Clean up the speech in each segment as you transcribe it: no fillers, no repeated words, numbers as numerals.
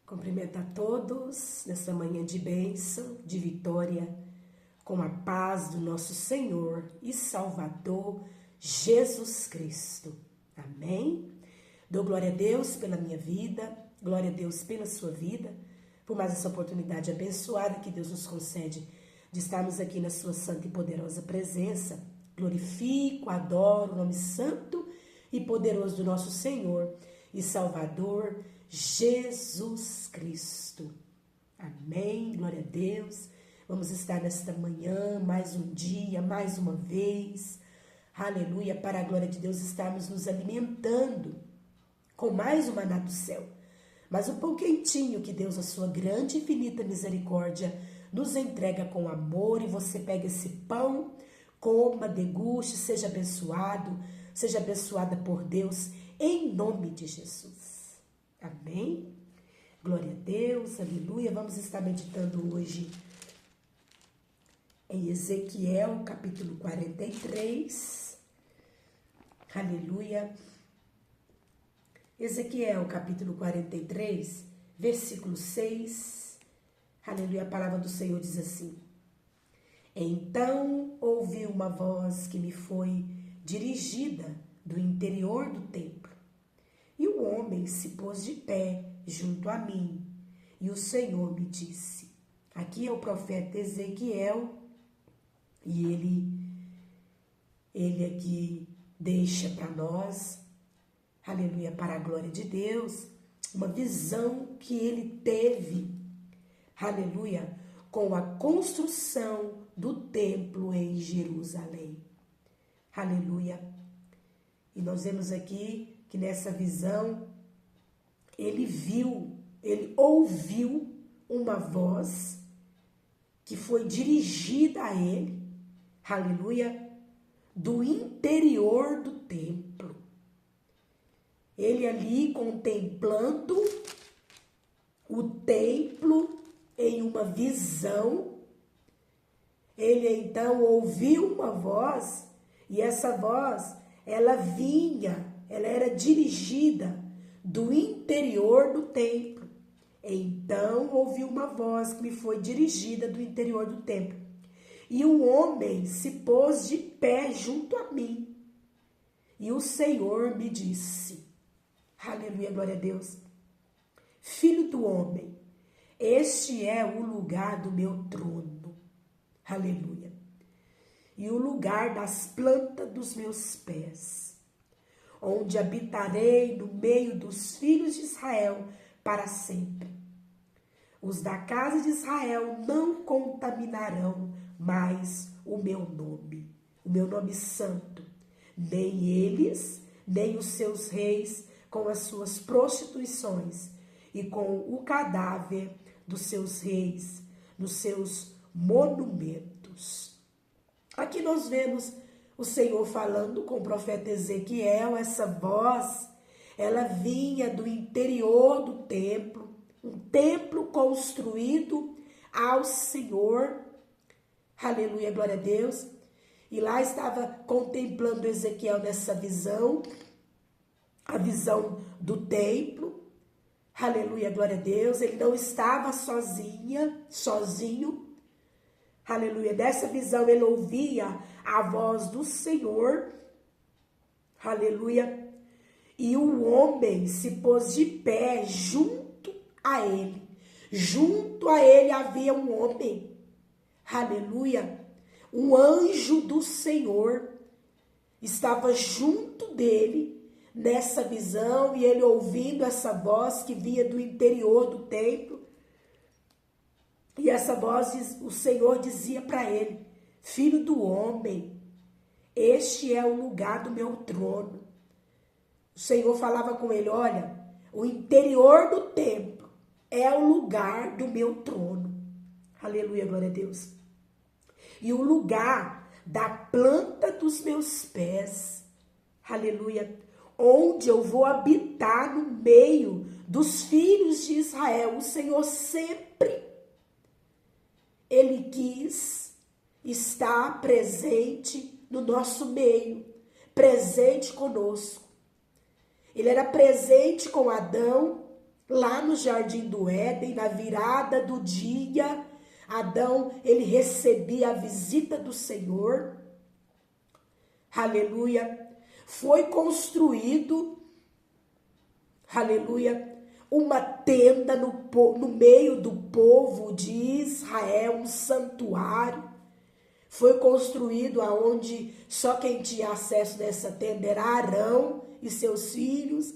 Cumprimento a todos nessa manhã de bênção, de vitória, com a paz do nosso Senhor e Salvador Jesus Cristo. Amém? Dou glória a Deus pela minha vida, glória a Deus pela sua vida, por mais essa oportunidade abençoada que Deus nos concede de estarmos aqui na sua santa e poderosa presença. Glorifico, adoro o nome santo e poderoso do nosso Senhor e Salvador Jesus Cristo. Amém, glória a Deus. Vamos estar nesta manhã, mais um dia, mais uma vez. Aleluia, para a glória de Deus estarmos nos alimentando com mais um maná do céu. Mas o pão quentinho que Deus, a sua grande e infinita misericórdia, nos entrega com amor. E você pega esse pão, coma, deguste, seja abençoado, seja abençoada por Deus, em nome de Jesus. Amém? Glória a Deus, aleluia. Vamos estar meditando hoje em Ezequiel, capítulo 43. Aleluia. Ezequiel, capítulo 43, versículo 6. Aleluia, a palavra do Senhor diz assim: Então ouvi uma voz que me foi dirigida do interior do templo. E o homem se pôs de pé junto a mim, e o Senhor me disse. Aqui é o profeta Ezequiel, e ele aqui deixa para nós, aleluia, para a glória de Deus, uma visão que ele teve, aleluia, com a construção do templo em Jerusalém. Aleluia. E nós vemos aqui que nessa visão ele ouviu uma voz que foi dirigida a ele, aleluia, do interior do templo. Ele ali contemplando o templo em uma visão, ele então ouviu uma voz, e essa voz, ela era dirigida do interior do templo. Então ouviu uma voz que me foi dirigida do interior do templo. E um homem se pôs de pé junto a mim. E o Senhor me disse, aleluia, glória a Deus, Filho do homem, este é o lugar do meu trono, aleluia, e o lugar das plantas dos meus pés, onde habitarei no meio dos filhos de Israel para sempre. Os da casa de Israel não contaminarão mais o meu nome santo, nem eles, nem os seus reis com as suas prostituições e com o cadáver dos seus reis, nos seus monumentos. Aqui nós vemos o Senhor falando com o profeta Ezequiel. Essa voz, ela vinha do interior do templo, um templo construído ao Senhor, aleluia, glória a Deus, e lá estava contemplando Ezequiel nessa visão, a visão do templo, aleluia, glória a Deus. Ele não estava sozinho, aleluia, dessa visão ele ouvia a voz do Senhor, aleluia, e o homem se pôs de pé junto a ele. Junto a ele havia um homem, aleluia, um anjo do Senhor estava junto dele nessa visão, e ele ouvindo essa voz que vinha do interior do templo. E essa voz, o Senhor dizia para ele: Filho do homem, este é o lugar do meu trono. O Senhor falava com ele: olha, o interior do templo é o lugar do meu trono. Aleluia, glória a Deus. E o lugar da planta dos meus pés, aleluia, onde eu vou habitar no meio dos filhos de Israel. O Senhor sempre, ele quis estar presente no nosso meio, presente conosco. Ele era presente com Adão, lá no Jardim do Éden, na virada do dia, Adão, ele recebia a visita do Senhor. Aleluia. Foi construído, aleluia, uma tenda no meio do povo de Israel, um santuário. Foi construído aonde só quem tinha acesso nessa tenda era Arão e seus filhos.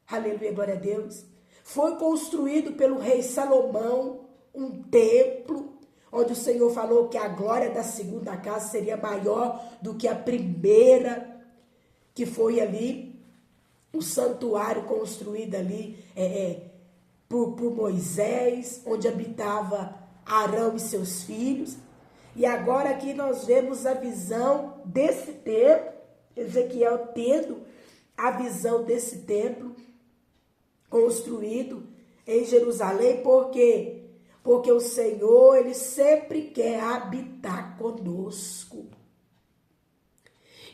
Aleluia, glória a Deus. Foi construído pelo rei Salomão um templo, onde o Senhor falou que a glória da segunda casa seria maior do que a primeira, que foi ali, o santuário construído ali por Moisés, onde habitava Arão e seus filhos. E agora aqui nós vemos a visão desse templo, Ezequiel tendo a visão desse templo construído em Jerusalém. Por quê? Porque o Senhor, ele sempre quer habitar conosco.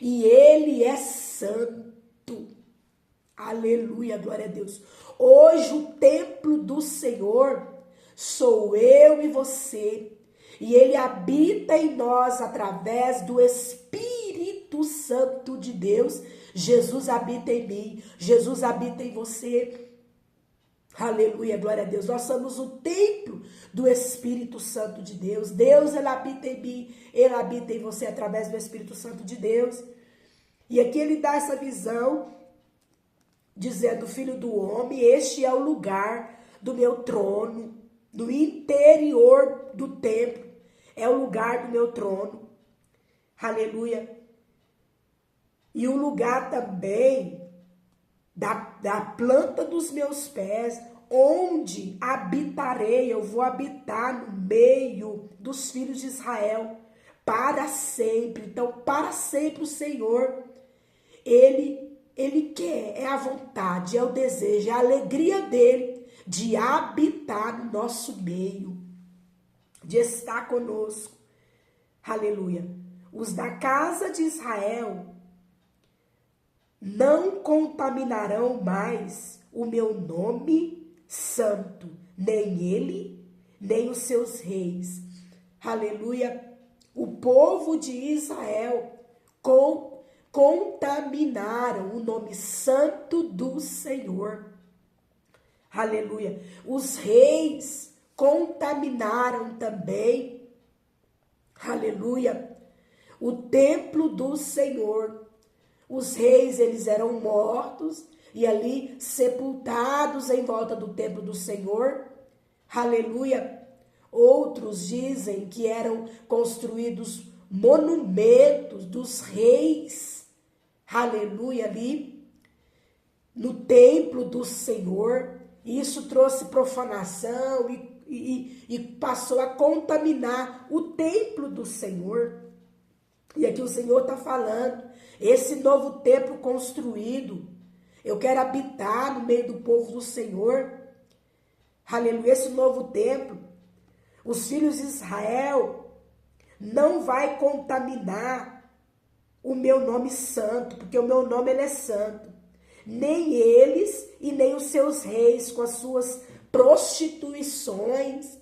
E ele é santo. Aleluia, glória a Deus. Hoje o templo do Senhor sou eu e você. E ele habita em nós através do Espírito Santo de Deus. Jesus habita em mim, Jesus habita em você. Aleluia, glória a Deus. Nós somos o templo do Espírito Santo de Deus. Deus, ele habita em mim, ele habita em você através do Espírito Santo de Deus. E aqui ele dá essa visão, dizendo: Filho do homem, este é o lugar do meu trono, no interior do templo. É o lugar do meu trono. Aleluia. E o lugar também da planta dos meus pés, onde habitarei, eu vou habitar no meio dos filhos de Israel, para sempre. Então, para sempre o Senhor, Ele quer, é a vontade, é o desejo, é a alegria dele de habitar no nosso meio, de estar conosco. Aleluia. Os da casa de Israel não contaminarão mais o meu nome santo, nem ele, nem os seus reis. Aleluia. O povo de Israel contaminaram o nome santo do Senhor. Aleluia. Os reis contaminaram também, aleluia, o templo do Senhor. Os reis, eles eram mortos e ali sepultados em volta do templo do Senhor. Aleluia. Outros dizem que eram construídos monumentos dos reis. Aleluia, ali no templo do Senhor. Isso trouxe profanação e passou a contaminar o templo do Senhor. E aqui o Senhor está falando, esse novo templo construído, eu quero habitar no meio do povo do Senhor. Aleluia, esse novo templo, os filhos de Israel não vai contaminar o meu nome santo, porque o meu nome ele é santo. Nem eles e nem os seus reis com as suas prostituições.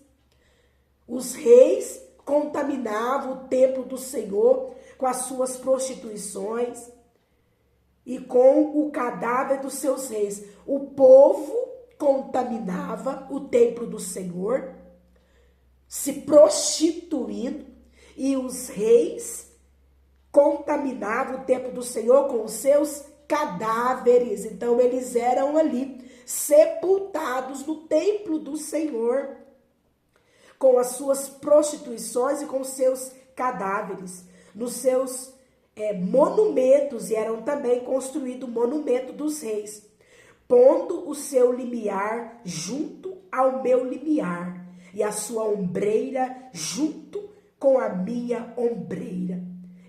Os reis contaminavam o templo do Senhor com as suas prostituições e com o cadáver dos seus reis. O povo contaminava o templo do Senhor, se prostituindo, e os reis contaminavam o templo do Senhor com os seus cadáveres. Então eles eram ali sepultados no templo do Senhor, com as suas prostituições e com os seus cadáveres, nos seus monumentos, e eram também construídos monumento dos reis, pondo o seu limiar junto ao meu limiar, e a sua ombreira junto com a minha ombreira,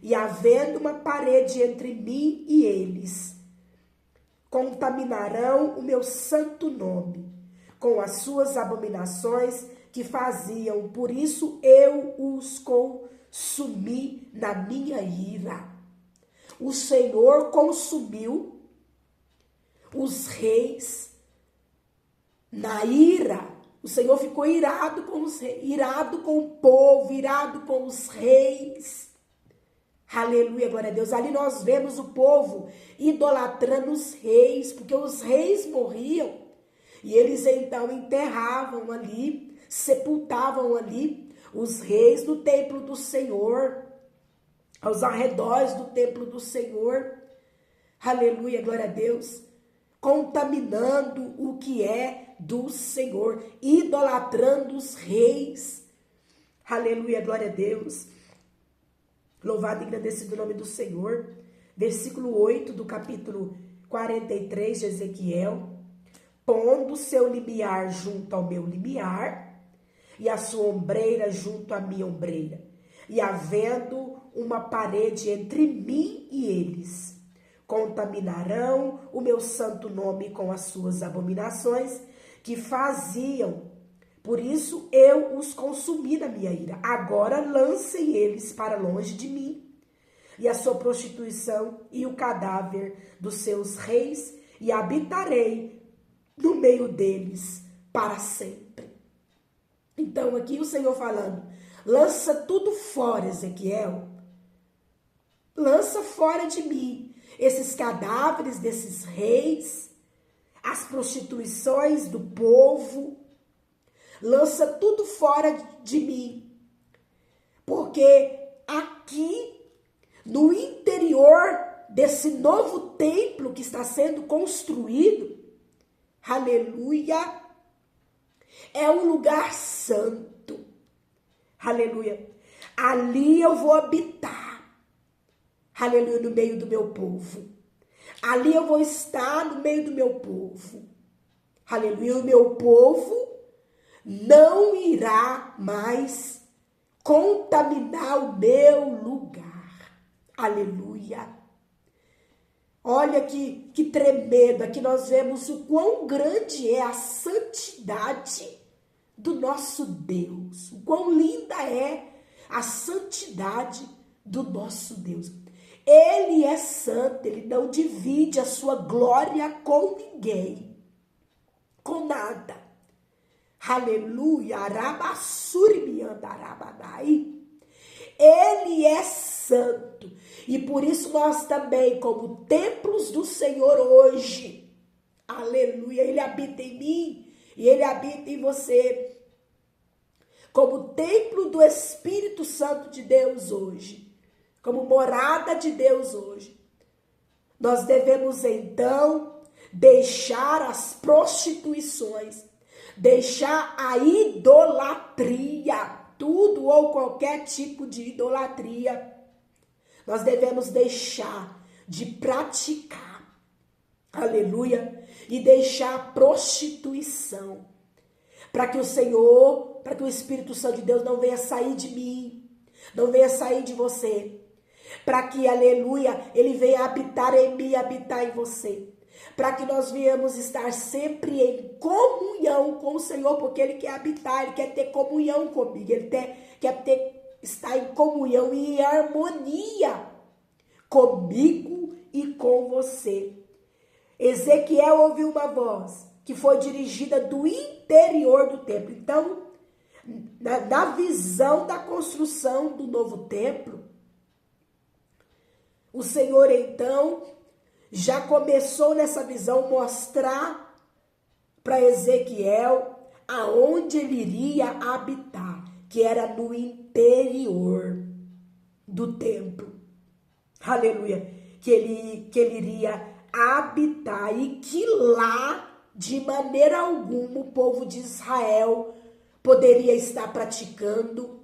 e havendo uma parede entre mim e eles, contaminarão o meu santo nome, com as suas abominações que faziam, por isso eu os consumi na minha ira. O Senhor consumiu os reis na ira, o Senhor ficou irado com o povo, irado com os reis. Aleluia, glória a Deus. Ali nós vemos o povo idolatrando os reis, porque os reis morriam e eles então enterravam ali, sepultavam ali os reis no templo do Senhor, aos arredores do templo do Senhor. Aleluia, glória a Deus. Contaminando o que é do Senhor, idolatrando os reis. Aleluia, glória a Deus. Louvado e agradecido o nome do Senhor. Versículo 8 do capítulo 43 de Ezequiel. Pondo seu limiar junto ao meu limiar, e a sua ombreira junto à minha ombreira, e havendo uma parede entre mim e eles, contaminarão o meu santo nome com as suas abominações que faziam. Por isso eu os consumi na minha ira. Agora lancem eles para longe de mim, e a sua prostituição e o cadáver dos seus reis, e habitarei no meio deles para sempre. Então aqui o Senhor falando, lança tudo fora, Ezequiel. Lança fora de mim esses cadáveres desses reis, as prostituições do povo. Lança tudo fora de mim. Porque aqui, no interior desse novo templo que está sendo construído, aleluia, é um lugar santo. Aleluia. Ali eu vou habitar. Aleluia, no meio do meu povo. Ali eu vou estar no meio do meu povo. Aleluia, o meu povo não irá mais contaminar o meu lugar. Aleluia. Olha que tremendo. Aqui nós vemos o quão grande é a santidade do nosso Deus. O quão linda é a santidade do nosso Deus. Ele é santo, ele não divide a sua glória com ninguém, com nada. Aleluia, ele é santo. E por isso nós também, como templos do Senhor hoje, aleluia, ele habita em mim e ele habita em você. Como templo do Espírito Santo de Deus hoje, como morada de Deus hoje, nós devemos então deixar as prostituições, deixar a idolatria, tudo ou qualquer tipo de idolatria. Nós devemos deixar de praticar, aleluia, e deixar a prostituição, para que o Senhor, para que o Espírito Santo de Deus não venha sair de mim, não venha sair de você, para que, aleluia, ele venha habitar em mim, habitar em você, para que nós venhamos estar sempre em comunhão com o Senhor, porque ele quer habitar, ele quer ter comunhão comigo, ele quer estar em comunhão e em harmonia comigo e com você. Ezequiel ouviu uma voz que foi dirigida do interior do templo. Então, na visão da construção do novo templo, o Senhor então já começou nessa visão mostrar para Ezequiel aonde ele iria habitar, que era no interior do templo. Aleluia, que ele iria habitar e que lá, de maneira alguma, o povo de Israel poderia estar praticando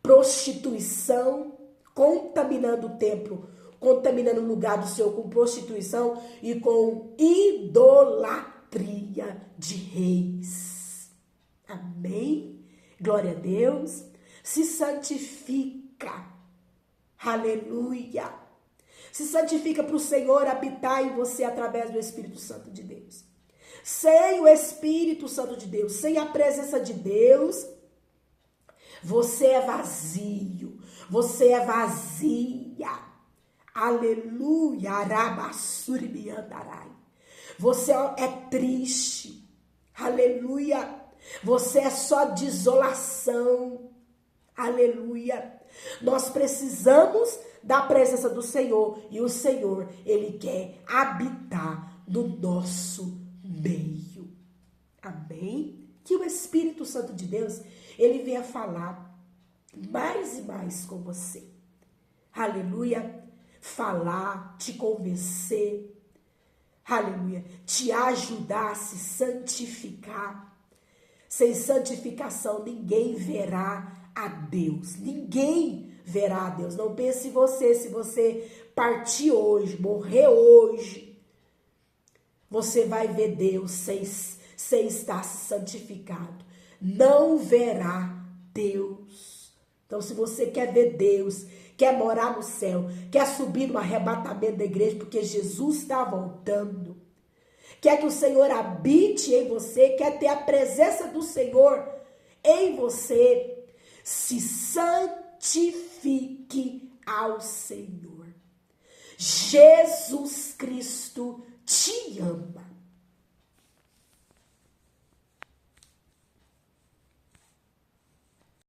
prostituição, contaminando o templo, contaminando o lugar do Senhor com prostituição e com idolatria de reis. Amém? Glória a Deus. Se santifica. Aleluia. Se santifica para o Senhor habitar em você através do Espírito Santo de Deus. Sem o Espírito Santo de Deus, sem a presença de Deus, você é vazio, você é vazia. Aleluia. Você é triste. Aleluia. Você é só desolação. Aleluia. Nós precisamos da presença do Senhor. E o Senhor, Ele quer habitar no nosso meio. Amém? Que o Espírito Santo de Deus, Ele venha falar mais e mais com você. Aleluia. Falar, te convencer. Aleluia. Te ajudar a se santificar. Sem santificação, ninguém verá a Deus. Ninguém verá a Deus. Não pense em você, se você partir hoje, morrer hoje, você vai ver Deus sem estar santificado. Não verá Deus. Então, se você quer ver Deus, quer morar no céu, quer subir no arrebatamento da igreja, porque Jesus está voltando, quer que o Senhor habite em você, quer ter a presença do Senhor em você, se santifique ao Senhor. Jesus